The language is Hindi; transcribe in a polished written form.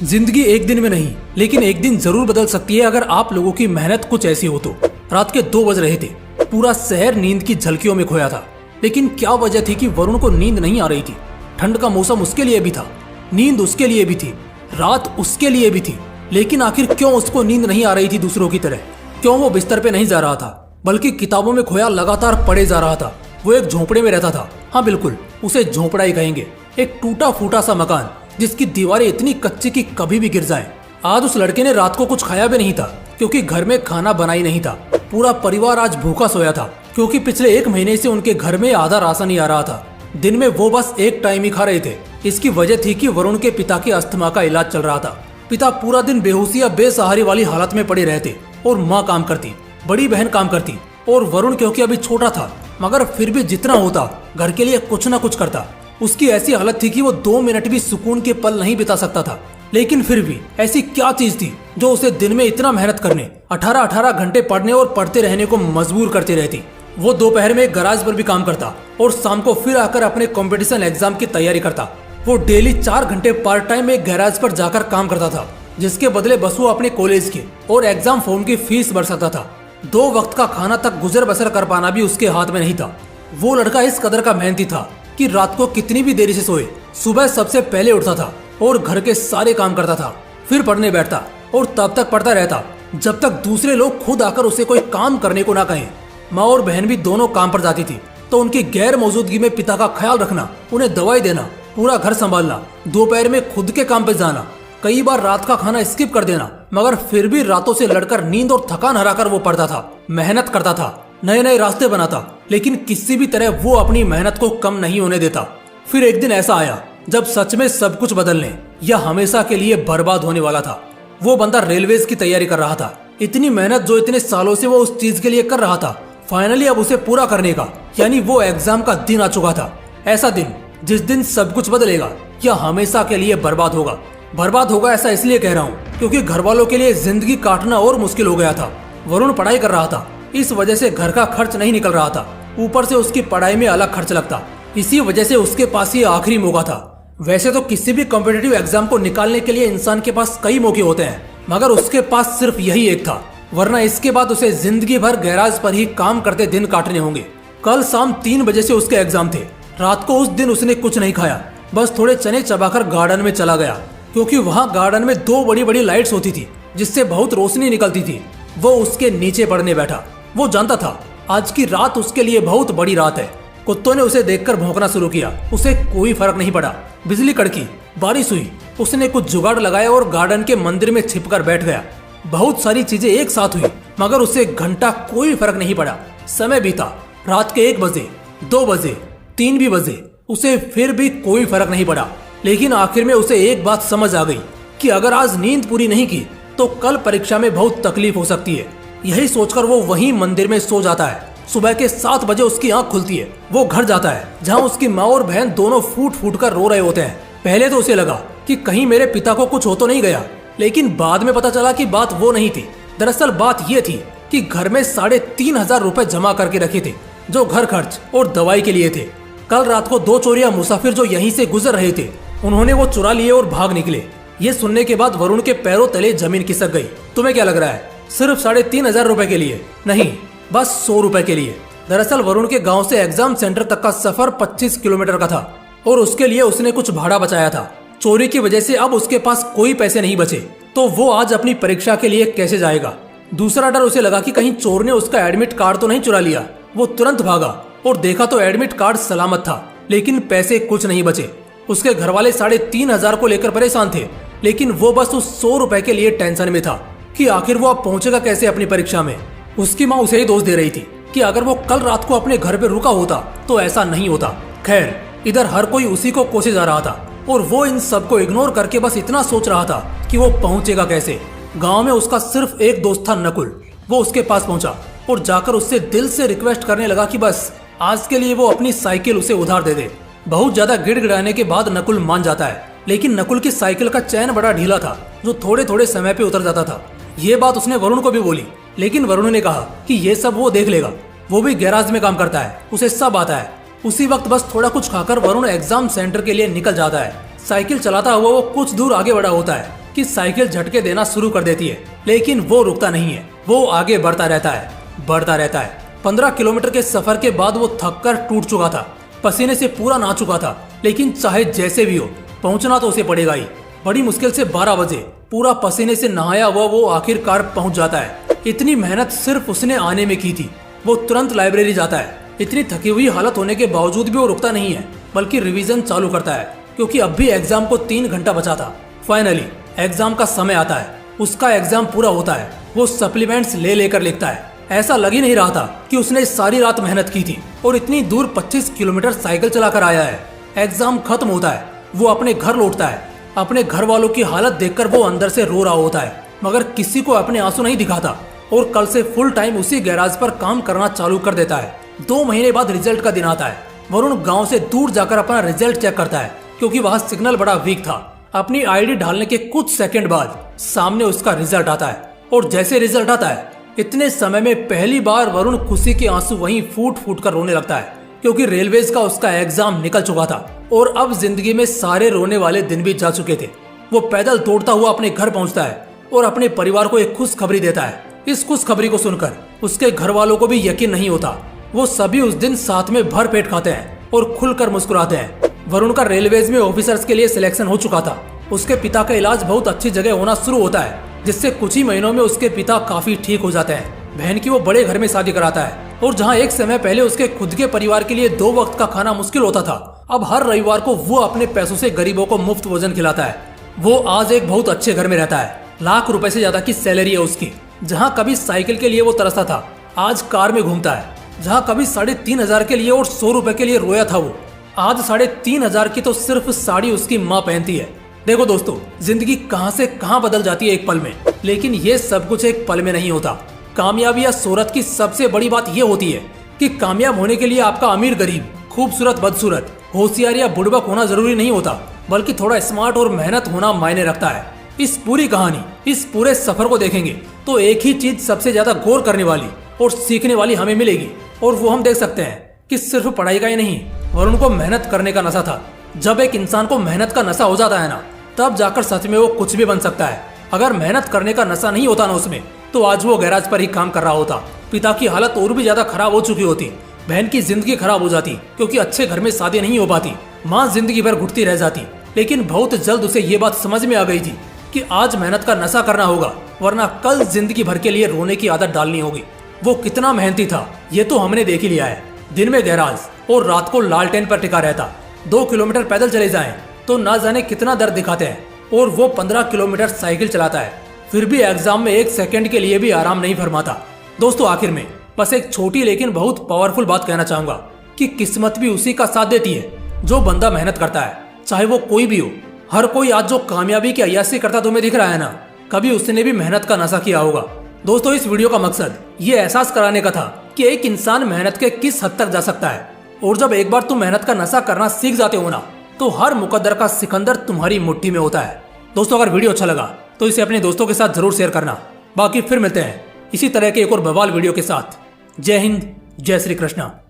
जिंदगी एक दिन में नहीं, लेकिन एक दिन जरूर बदल सकती है अगर आप लोगों की मेहनत कुछ ऐसी हो तो। रात के 2 बज रहे थे। पूरा शहर नींद की झलकियों में खोया था। लेकिन क्या वजह थी कि वरुण को नींद नहीं आ रही थी। ठंड का मौसम उसके लिए भी था, नींद उसके लिए भी थी, रात उसके लिए भी थी। लेकिन आखिर क्यों उसको नींद नहीं आ रही थी दूसरों की तरह? क्यों वो बिस्तर पे नहीं जा रहा था, बल्कि किताबों में खोया लगातार पढ़े जा रहा था? वो एक झोंपड़े में रहता था। हाँ बिल्कुल, उसे झोंपड़ा ही कहेंगे। एक टूटा फूटा सा मकान जिसकी दीवारें इतनी कच्ची कि कभी भी गिर जाएं। आज उस लड़के ने रात को कुछ खाया भी नहीं था, क्योंकि घर में खाना बना ही नहीं था। पूरा परिवार आज भूखा सोया था, क्योंकि पिछले 1 महीने से उनके घर में आधा राशन ही आ रहा था। दिन में वो बस एक टाइम ही खा रहे थे। इसकी वजह थी कि वरुण के पिता के अस्थमा का इलाज चल रहा था। पिता पूरा दिन बेहोशी या बेसहारी वाली हालत में पड़े रहते और माँ काम करती, बड़ी बहन काम करती, और वरुण क्योंकि अभी छोटा था, मगर फिर भी जितना होता घर के लिए कुछ न कुछ करता। उसकी ऐसी हालत थी कि वो 2 मिनट भी सुकून के पल नहीं बिता सकता था। लेकिन फिर भी ऐसी क्या चीज थी जो उसे दिन में इतना मेहनत करने, 18-18 घंटे पढ़ने और पढ़ते रहने को मजबूर करती रहती? वो दोपहर में गैराज पर भी काम करता और शाम को फिर आकर अपने कंपटीशन एग्जाम की तैयारी करता। वो डेली 4 घंटे पार्ट टाइम में गैराज पर जाकर काम करता था, जिसके बदले बस वो अपने कॉलेज के और एग्जाम फॉर्म की फीस भर सकता था। 2 वक्त का खाना तक गुजर बसर कर पाना भी उसके हाथ में नहीं था। वो लड़का इस कदर का मेहनती था कि रात को कितनी भी देरी से सोए, सुबह सबसे पहले उठता था और घर के सारे काम करता था, फिर पढ़ने बैठता और तब तक पढ़ता रहता जब तक दूसरे लोग खुद आकर उसे कोई काम करने को ना कहें। माँ और बहन भी दोनों काम पर जाती थी, तो उनकी गैर मौजूदगी में पिता का ख्याल रखना, उन्हें दवाई देना, पूरा घर संभालना, दोपहर में खुद के काम पर जाना, कई बार रात का खाना स्किप कर देना, मगर फिर भी रातों से लड़कर नींद और थकान हराकर वो पढ़ता था, मेहनत करता था, नए नए रास्ते बनाता, लेकिन किसी भी तरह वो अपनी मेहनत को कम नहीं होने देता। फिर एक दिन ऐसा आया जब सच में सब कुछ बदलने या हमेशा के लिए बर्बाद होने वाला था। वो बंदा रेलवेज की तैयारी कर रहा था। इतनी मेहनत जो इतने सालों से वो उस चीज के लिए कर रहा था, फाइनली अब उसे पूरा करने का, यानी वो एग्जाम का दिन आ चुका था। ऐसा दिन जिस दिन सब कुछ बदलेगा या हमेशा के लिए बर्बाद होगा। बर्बाद होगा ऐसा इसलिए कह रहा हूँ क्योंकि घर वालों के लिए जिंदगी काटना और मुश्किल हो गया था। वरुण पढ़ाई कर रहा था, इस वजह से घर का खर्च नहीं निकल रहा था। ऊपर से उसकी पढ़ाई में अलग खर्च लगता। इसी वजह से उसके पास ये आखिरी मौका था। वैसे तो किसी भी कॉम्पिटिटिव एग्जाम को निकालने के लिए इंसान के पास कई मौके होते हैं, मगर उसके पास सिर्फ यही एक था, वरना इसके बाद उसे जिंदगी भर गैराज पर ही काम करते दिन काटने होंगे। कल शाम 3 बजे से उसके एग्जाम थे। रात को उस दिन उसने कुछ नहीं खाया, बस थोड़े चने चबाकर गार्डन में चला गया, क्योंकि वहाँ गार्डन में 2 बड़ी बड़ी लाइट्स होती थी जिससे बहुत रोशनी निकलती थी। वो उसके नीचे पढ़ने बैठा। वो जानता था आज की रात उसके लिए बहुत बड़ी रात है। कुत्तों ने उसे देखकर भौंकना शुरू किया, उसे कोई फर्क नहीं पड़ा। बिजली कड़की, बारिश हुई, उसने कुछ जुगाड़ लगाया और गार्डन के मंदिर में छिपकर बैठ गया। बहुत सारी चीजें एक साथ हुई, मगर उसे घंटा कोई फर्क नहीं पड़ा। समय बीता, रात के 1 बजे, 2 बजे, 3 भी बजे, उसे फिर भी कोई फर्क नहीं पड़ा। लेकिन आखिर में उसे एक बात समझ आ गई कि अगर आज नींद पूरी नहीं की तो कल परीक्षा में बहुत तकलीफ हो सकती है। यही सोचकर वो वहीं मंदिर में सो जाता है। सुबह के 7 बजे उसकी आंख खुलती है। वो घर जाता है जहां उसकी माँ और बहन दोनों फूट फूट कर रो रहे होते हैं। पहले तो उसे लगा कि कहीं मेरे पिता को कुछ हो तो नहीं गया, लेकिन बाद में पता चला कि बात वो नहीं थी। दरअसल बात ये थी कि घर में 3,500 रुपए जमा करके रखे थे, जो घर खर्च और दवाई के लिए थे। कल रात को 2 चोरिया मुसाफिर जो यहीं से गुजर रहे थे, उन्होंने वो चुरा लिए और भाग निकले। ये सुनने के बाद वरुण के पैरों तले जमीन खिसक गई। तुम्हें क्या लग रहा है? सिर्फ 3,500 रुपए के लिए? नहीं, बस 100 रुपए के लिए। दरअसल वरुण के गांव से एग्जाम सेंटर तक का सफर 25 किलोमीटर का था और उसके लिए उसने कुछ भाड़ा बचाया था। चोरी की वजह से अब उसके पास कोई पैसे नहीं बचे, तो वो आज अपनी परीक्षा के लिए कैसे जाएगा? दूसरा डर उसे लगा कि कहीं चोर ने उसका एडमिट कार्ड तो नहीं चुरा लिया। वो तुरंत भागा और देखा तो एडमिट कार्ड सलामत था, लेकिन पैसे कुछ नहीं बचे। उसके घर वाले 3,500 को लेकर परेशान थे, लेकिन वो बस उस 100 रुपए के लिए टेंशन में था कि आखिर वो अब पहुंचेगा कैसे अपनी परीक्षा में। उसकी माँ उसे ही दोष दे रही थी कि अगर वो कल रात को अपने घर पे रुका होता तो ऐसा नहीं होता। खैर, इधर हर कोई उसी को कोसे जा रहा था और वो इन सबको इग्नोर करके बस इतना सोच रहा था कि वो पहुंचेगा कैसे। गांव में उसका सिर्फ एक दोस्त था, नकुल। वो उसके पास पहुंचा और जाकर उससे दिल से रिक्वेस्ट करने लगा कि बस आज के लिए वो अपनी साइकिल उसे उधार दे दे। बहुत ज्यादा गिड़गिड़ाने के बाद नकुल मान जाता है, लेकिन नकुल की साइकिल का चैन बड़ा ढीला था, जो थोड़े थोड़े समय पे उतर जाता था। ये बात उसने वरुण को भी बोली, लेकिन वरुण ने कहा कि ये सब वो देख लेगा, वो भी गैराज में काम करता है, उसे सब आता है। उसी वक्त बस थोड़ा कुछ खाकर वरुण एग्जाम सेंटर के लिए निकल जाता है। साइकिल चलाता हुआ वो कुछ दूर आगे बढ़ा होता है कि साइकिल झटके देना शुरू कर देती है, लेकिन वो रुकता नहीं है। वो आगे बढ़ता रहता है। 15 किलोमीटर के सफर के बाद वो थक कर टूट चुका था, पसीने से पूरा नहा चुका था, लेकिन चाहे जैसे भी हो पहुंचना तो उसे पड़ेगा ही। बड़ी मुश्किल से 12 बजे पूरा पसीने से नहाया हुआ वो आखिरकार पहुंच जाता है। इतनी मेहनत सिर्फ उसने आने में की थी। वो तुरंत लाइब्रेरी जाता है। इतनी थकी हुई हालत होने के बावजूद भी वो रुकता नहीं है, बल्कि रिवीजन चालू करता है, क्योंकि अब भी एग्जाम को 3 घंटा बचा था। फाइनली एग्जाम का समय आता है। उसका एग्जाम पूरा होता है। वो सप्लीमेंट्स लेकर लिखता है। ऐसा लग ही नहीं रहा था कि उसने सारी रात मेहनत की थी और इतनी दूर 25 किलोमीटर साइकिल चलाकर आया है। एग्जाम खत्म होता है। वो अपने घर लौटता है। अपने घर वालों की हालत देखकर वो अंदर से रो रहा होता है, मगर किसी को अपने आंसू नहीं दिखाता और कल से फुल टाइम उसी गैराज पर काम करना चालू कर देता है। 2 महीने बाद रिजल्ट का दिन आता है। वरुण गांव से दूर जाकर अपना रिजल्ट चेक करता है, क्योंकि वहां सिग्नल बड़ा वीक था। अपनी आईडी डालने के कुछ सेकंड बाद सामने उसका रिजल्ट आता है, और जैसे रिजल्ट आता है इतने समय में पहली बार वरुण खुशी के आंसू वहीं फूट फूट कर रोने लगता है, क्योंकि रेलवेज का उसका एग्जाम निकल चुका था और अब जिंदगी में सारे रोने वाले दिन भी जा चुके थे। वो पैदल दौड़ता हुआ अपने घर पहुंचता है और अपने परिवार को एक खुशखबरी देता है। इस खुशखबरी को सुनकर उसके घर वालों को भी यकीन नहीं होता। वो सभी उस दिन साथ में भर पेट खाते हैं और खुलकर मुस्कुराते हैं। वरुण का रेलवेज में ऑफिसर्स के लिए सिलेक्शन हो चुका था। उसके पिता का इलाज बहुत अच्छी जगह होना शुरू होता है, जिससे कुछ ही महीनों में उसके पिता काफी ठीक हो जाते हैं। बहन की वो बड़े घर में शादी कराता है, और जहां एक समय पहले उसके खुद के परिवार के लिए 2 वक्त का खाना मुश्किल होता था, अब हर रविवार को वो अपने पैसों से गरीबों को मुफ्त भोजन खिलाता है। वो आज एक बहुत अच्छे घर में रहता है। लाख रुपए से ज्यादा की सैलरी है उसकी। जहाँ कभी साइकिल के लिए वो तरसता था, आज कार में घूमता है। जहाँ कभी 3,500 के लिए और 100 रुपए के लिए रोया था, वो आज 3,500 की तो सिर्फ साड़ी उसकी माँ पहनती है। देखो दोस्तों, जिंदगी कहां से कहां बदल जाती है एक पल में, लेकिन ये सब कुछ एक पल में नहीं होता। कामयाबी या शोहरत की सबसे बड़ी बात यह होती है कि कामयाब होने के लिए आपका अमीर गरीब, खूबसूरत बदसूरत, होशियार या बुड़बक होना जरूरी नहीं होता, बल्कि थोड़ा स्मार्ट और मेहनत होना मायने रखता है। इस पूरी कहानी, इस पूरे सफर को देखेंगे तो एक ही चीज सबसे ज्यादा गौर करने वाली और सीखने वाली हमें मिलेगी, और वो हम देख सकते हैं कि सिर्फ पढ़ाई का ही नहीं, वरुण को मेहनत करने का नशा था। जब एक इंसान को मेहनत का नशा हो जाता है ना, तब जाकर सच में वो कुछ भी बन सकता है। अगर मेहनत करने का नशा नहीं होता ना उसमें, तो आज वो गैराज पर ही काम कर रहा होता। पिता की हालत और भी ज्यादा खराब हो चुकी होती। बहन की जिंदगी खराब हो जाती, क्योंकि अच्छे घर में शादी नहीं हो पाती। माँ जिंदगी भर घुटती रह जाती। लेकिन बहुत जल्द उसे ये बात समझ में आ गई थी कि आज मेहनत का नशा करना होगा, वरना कल जिंदगी भर के लिए रोने की आदत डालनी होगी। वो कितना मेहनती था ये तो हमने देख ही लिया है। दिन में गैराज और रात को लालटेन पर टिका रहता। 2 किलोमीटर पैदल चले जाएं तो ना जाने कितना दर्द दिखाते हैं, और वो 15 किलोमीटर साइकिल चलाता है, फिर भी एग्जाम में 1 सेकंड के लिए भी आराम नहीं फरमाता। दोस्तों, आखिर में बस एक छोटी लेकिन बहुत पावरफुल बात कहना चाहूंगा कि किस्मत भी उसी का साथ देती है जो बंदा मेहनत करता है, चाहे वो कोई भी हो। हर कोई आज जो कामयाबी की अय्यासी करता तुम्हें दिख रहा है ना, कभी उसने भी मेहनत का नशा किया होगा। दोस्तों, इस वीडियो का मकसद ये एहसास कराने का था कि एक इंसान मेहनत के किस हद तक जा सकता है, और जब एक बार तुम मेहनत का नशा करना सीख जाते हो ना, तो हर मुकद्दर का सिकंदर तुम्हारी मुट्ठी में होता है। दोस्तों, अगर वीडियो अच्छा लगा तो इसे अपने दोस्तों के साथ जरूर शेयर करना। बाकी फिर मिलते हैं इसी तरह के एक और बवाल वीडियो के साथ। जय हिंद, जय श्री कृष्णा।